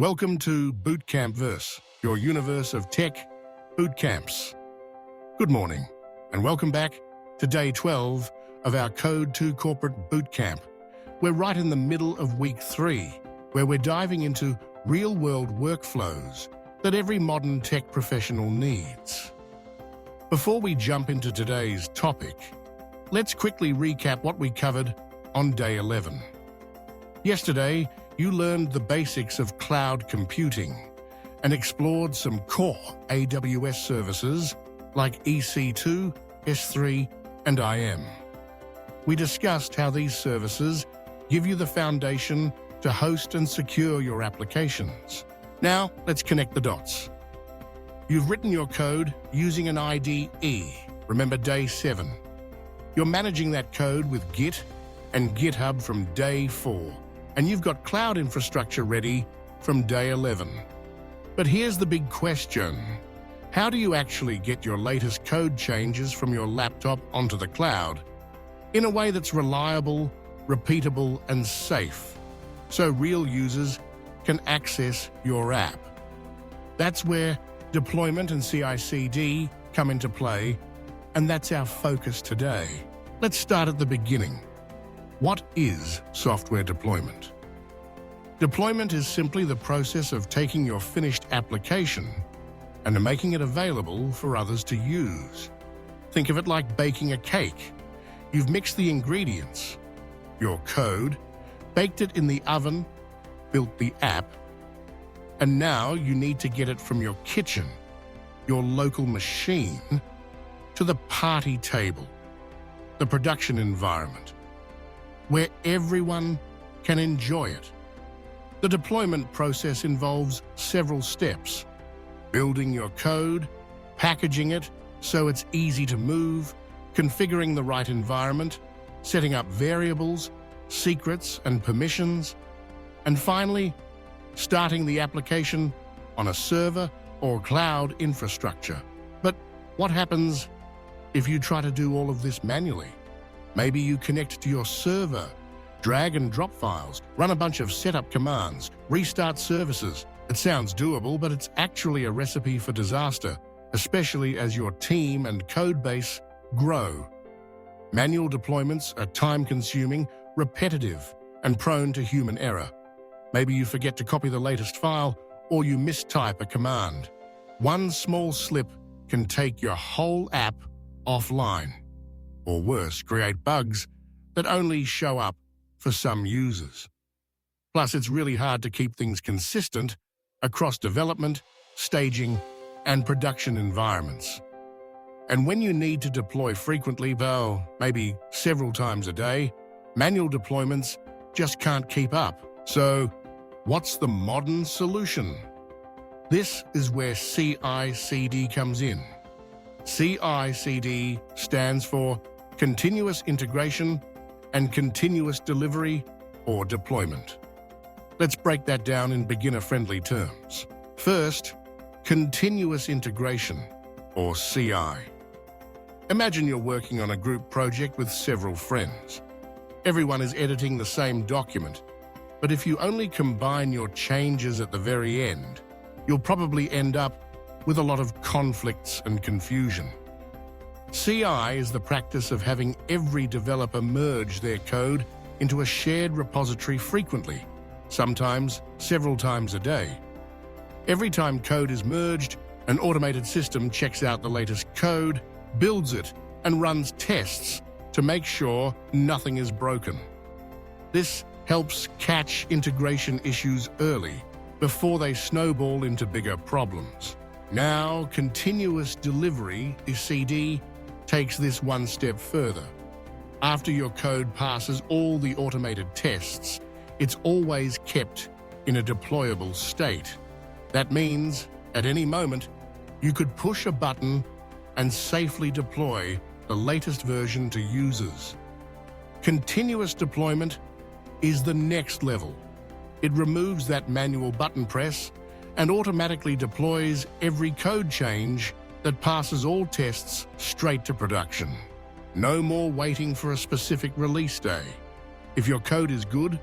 Welcome to Bootcampverse, your universe of tech bootcamps. Good morning, and welcome back to day 12 of our Code2Corporate bootcamp. We're right in the middle of week 3, where we're diving into real-world workflows that every modern tech professional needs. Before we jump into today's topic, let's quickly recap what we covered on day 11. Yesterday, you learned the basics of cloud computing and explored some core AWS services like EC2, S3, and IAM. We discussed how these services give you the foundation to host and secure your applications. Now, let's connect the dots. You've written your code using an IDE. Remember day 7. You're managing that code with Git and GitHub from day 4. And you've got cloud infrastructure ready from day 11. But here's the big question. How do you actually get your latest code changes from your laptop onto the cloud in a way that's reliable, repeatable, and safe, so real users can access your app? That's where deployment and CI/CD come into play, and that's our focus today. Let's start at the beginning. What is software deployment? Deployment is simply the process of taking your finished application and making it available for others to use. Think of it like baking a cake. You've mixed the ingredients, your code, baked it in the oven, built the app, and now you need to get it from your kitchen, your local machine, to the party table, the production environment, where everyone can enjoy it. The deployment process involves several steps: building your code, packaging it so it's easy to move, configuring the right environment, setting up variables, secrets, and permissions, and finally, starting the application on a server or cloud infrastructure. But what happens if you try to do all of this manually? Maybe you connect to your server, drag and drop files, run a bunch of setup commands, restart services. It sounds doable, but it's actually a recipe for disaster, especially as your team and code base grow. Manual deployments are time-consuming, repetitive, and prone to human error. Maybe you forget to copy the latest file, or you mistype a command. One small slip can take your whole app offline. Or worse, create bugs that only show up for some users. Plus, it's really hard to keep things consistent across development, staging, and production environments. And when you need to deploy frequently, well, maybe several times a day, manual deployments just can't keep up. So, what's the modern solution? This is where CI/CD comes in. CI/CD stands for Continuous Integration and Continuous Delivery or Deployment. Let's break that down in beginner-friendly terms. First, Continuous Integration or CI. Imagine you're working on a group project with several friends. Everyone is editing the same document, but if you only combine your changes at the very end, you'll probably end up with a lot of conflicts and confusion. CI is the practice of having every developer merge their code into a shared repository frequently, sometimes several times a day. Every time code is merged, an automated system checks out the latest code, builds it, and runs tests to make sure nothing is broken. This helps catch integration issues early, before they snowball into bigger problems. Now, Continuous Delivery, CD, takes this one step further. After your code passes all the automated tests, it's always kept in a deployable state. That means, at any moment, you could push a button and safely deploy the latest version to users. Continuous deployment is the next level. It removes that manual button press and automatically deploys every code change that passes all tests straight to production. No more waiting for a specific release day. If your code is good,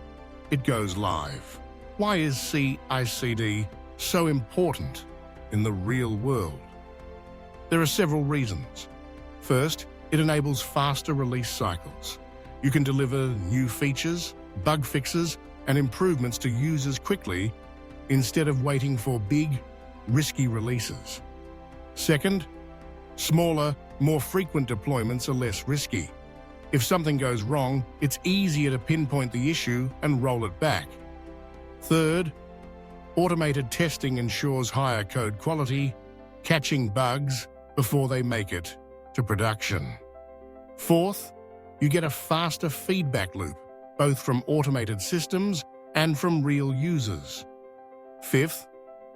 it goes live. Why is CI/CD so important in the real world? There are several reasons. First, it enables faster release cycles. You can deliver new features, bug fixes, and improvements to users quickly instead of waiting for big, risky releases. Second, smaller, more frequent deployments are less risky. If something goes wrong, it's easier to pinpoint the issue and roll it back. Third, automated testing ensures higher code quality, catching bugs before they make it to production. Fourth, you get a faster feedback loop, both from automated systems and from real users. Fifth,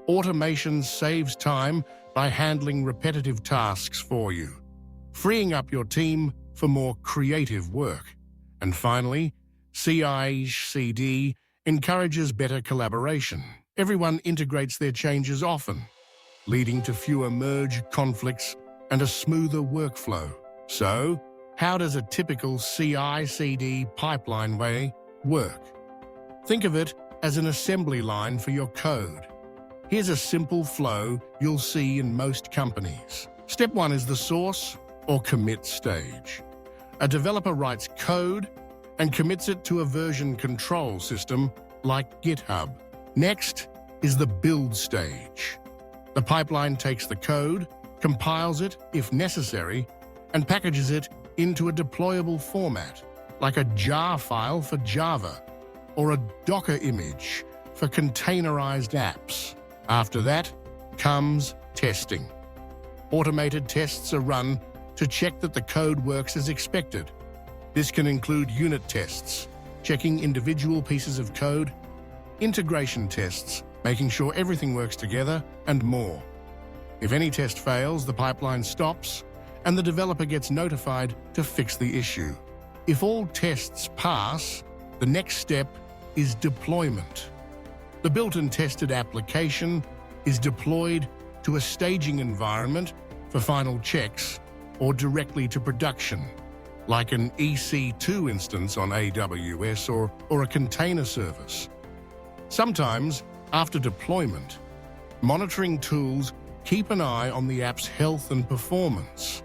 automation saves time by handling repetitive tasks for you, freeing up your team for more creative work. And finally, CI/CD encourages better collaboration. Everyone integrates their changes often, leading to fewer merge conflicts and a smoother workflow. So, how does a typical CI/CD pipeline way work? Think of it as an assembly line for your code. Here's a simple flow you'll see in most companies. Step 1 is the source or commit stage. A developer writes code and commits it to a version control system like GitHub. Next is the build stage. The pipeline takes the code, compiles it if necessary, and packages it into a deployable format, like a jar file for Java or a Docker image for containerized apps. After that comes testing. Automated tests are run to check that the code works as expected. This can include unit tests, checking individual pieces of code, integration tests, making sure everything works together, and more. If any test fails, the pipeline stops, and the developer gets notified to fix the issue. If all tests pass, the next step is deployment. The built and tested application is deployed to a staging environment for final checks or directly to production, like an EC2 instance on AWS or a container service. Sometimes, after deployment, monitoring tools keep an eye on the app's health and performance.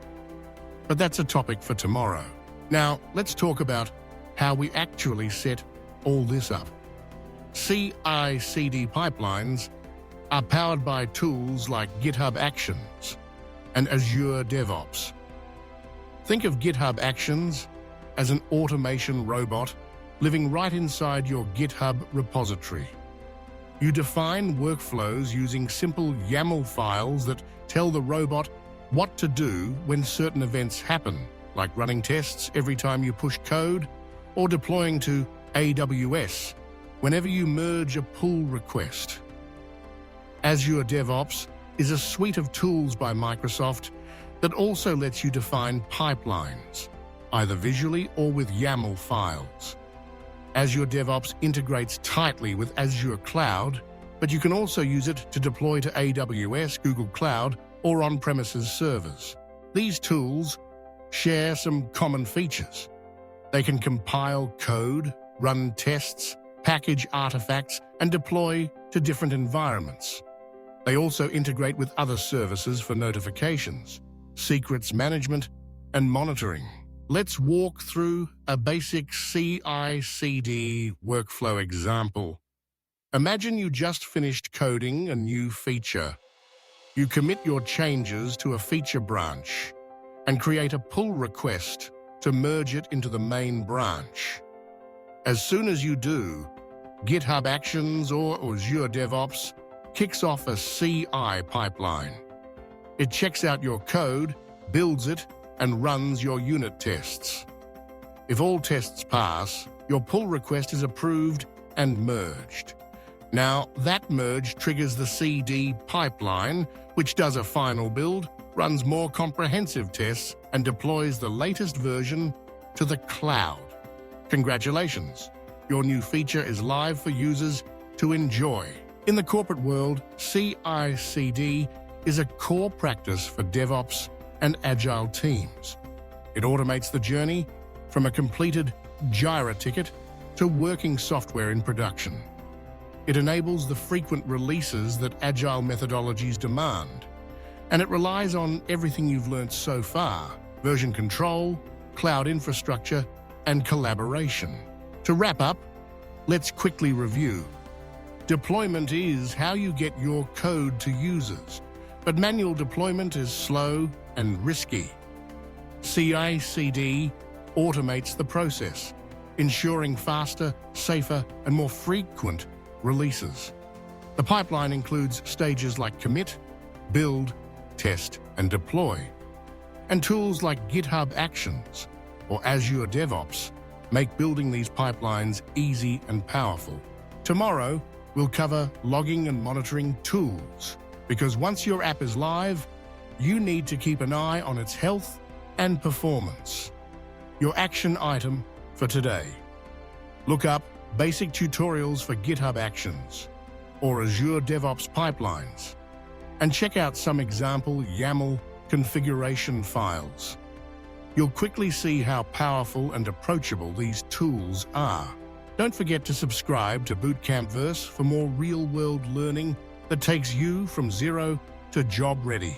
But that's a topic for tomorrow. Now, let's talk about how we actually set all this up. CI/CD pipelines are powered by tools like GitHub Actions and Azure DevOps. Think of GitHub Actions as an automation robot living right inside your GitHub repository. You define workflows using simple YAML files that tell the robot what to do when certain events happen, like running tests every time you push code or deploying to AWS whenever you merge a pull request. Azure DevOps is a suite of tools by Microsoft that also lets you define pipelines, either visually or with YAML files. Azure DevOps integrates tightly with Azure Cloud, but you can also use it to deploy to AWS, Google Cloud, or on-premises servers. These tools share some common features. They can compile code, run tests, package artifacts, and deploy to different environments. They also integrate with other services for notifications, secrets management, and monitoring. Let's walk through a basic CI/CD workflow example. Imagine you just finished coding a new feature. You commit your changes to a feature branch and create a pull request to merge it into the main branch. As soon as you do, GitHub Actions or Azure DevOps kicks off a CI pipeline. It checks out your code, builds it, and runs your unit tests. If all tests pass, your pull request is approved and merged. Now, that merge triggers the CD pipeline, which does a final build, runs more comprehensive tests, and deploys the latest version to the cloud. Congratulations! Your new feature is live for users to enjoy. In the corporate world, CI/CD is a core practice for DevOps and Agile teams. It automates the journey from a completed Jira ticket to working software in production. It enables the frequent releases that agile methodologies demand, and it relies on everything you've learned so far: version control, cloud infrastructure, and collaboration. To wrap up, let's quickly review. Deployment is how you get your code to users, but manual deployment is slow and risky. CI/CD automates the process, ensuring faster, safer, and more frequent releases. The pipeline includes stages like commit, build, test, and deploy. And tools like GitHub Actions or Azure DevOps make building these pipelines easy and powerful. Tomorrow, we'll cover logging and monitoring tools, because once your app is live, you need to keep an eye on its health and performance. Your action item for today: look up basic tutorials for GitHub Actions or Azure DevOps pipelines, and check out some example YAML configuration files. You'll quickly see how powerful and approachable these tools are. Don't forget to subscribe to Bootcampverse for more real-world learning that takes you from zero to job ready.